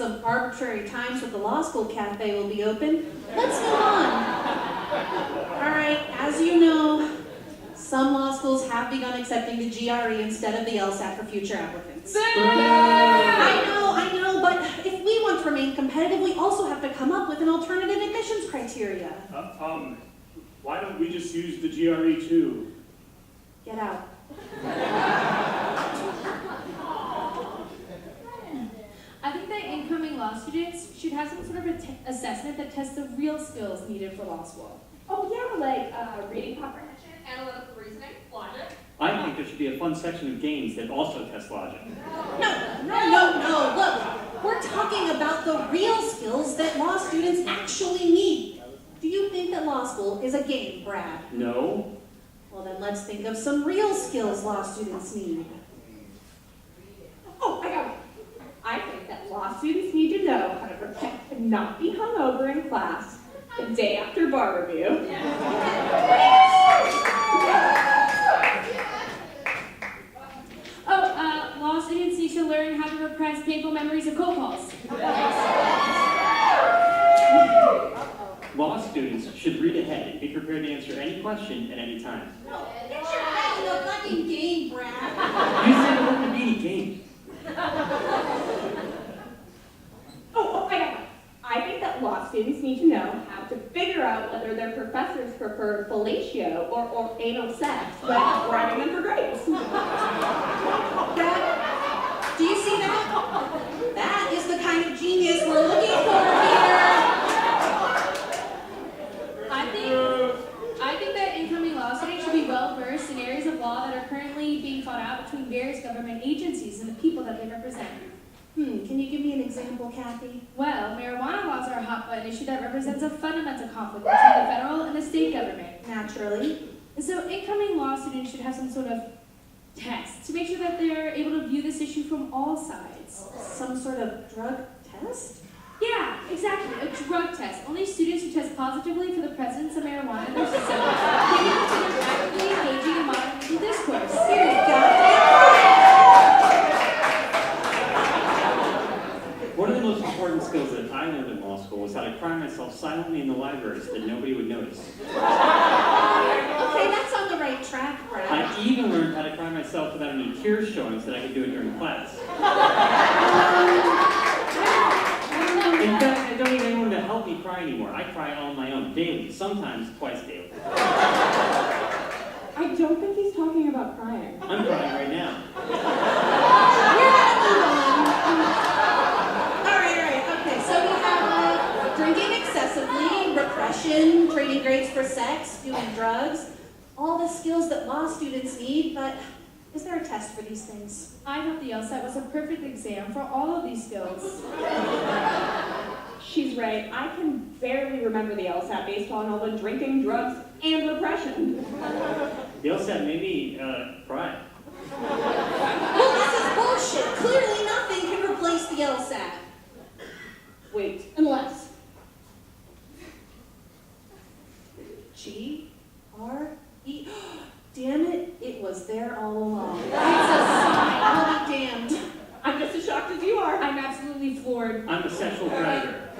some arbitrary times that the law school cafe will be open. Let's move on. All right, as you know, some law schools have begun accepting the GRE instead of the LSAT for future applicants. I know, but if we want to remain competitive, we also have to come up with an alternative admissions criteria. Why don't we just use the GRE too? Get out. I think that incoming law students should have some sort of assessment that tests the real skills needed for law school. Oh yeah, like reading comprehension, analytical reasoning, logic. I think there should be a fun section of games that also test logic. No. Look, we're talking about the real skills that law students actually need. Do you think that law school is a game, Brad? No. Well, then let's think of some real skills law students need. Oh, I got it. I think that law students need to know how to protect and not be hungover in class the day after bar review. Law students need to learn how to repress painful memories of cold calls. Law students should read ahead and be prepared to answer any question at any time. No, get your head in the fucking game, Brad. You said it wasn't a meaty game. Oh, I got it. I think that law students need to know how to figure out whether their professors prefer fellatio or anal sex when writing them for grades. Brad, do you see that? That is the kind of genius we're looking for here. I think that incoming law students should be well versed in areas of law that are currently being fought out between various government agencies and the people that they represent. Can you give me an example, Kathy? Well, marijuana laws are a hot button issue that represents a fundamental conflict between the federal and the state government. Naturally. And so incoming law students should have some sort of test to make sure that they're able to view this issue from all sides. Some sort of drug test? Yeah, exactly, a drug test. Only students who test positively for the presence of marijuana in their system can be considered actively engaging in modern legal discourse. Here you go. One of the most important skills that I learned in law school was how to cry myself silently in the library so that nobody would notice. Okay, that's on the right track, Brad. I even learned how to cry myself without any tears showing so that I could do it during class. In fact, I don't need anyone to help me cry anymore. I cry on my own, daily, sometimes twice daily. I don't think he's talking about crying. I'm crying right now. All right. Okay, so we have drinking excessively, repression, trading grades for sex, doing drugs, all the skills that law students need, but is there a test for these things? I thought the LSAT was a perfect exam for all of these skills. She's right. I can barely remember the LSAT based on all the drinking, drugs, and repression. The LSAT made me cry. Well, this is bullshit. Clearly nothing can replace the LSAT. Wait, unless. G-R-E. Damn it, it was there all along. It's a sign. I'll be damned. I'm just as shocked as you are. I'm absolutely floored. I'm a sexual predator.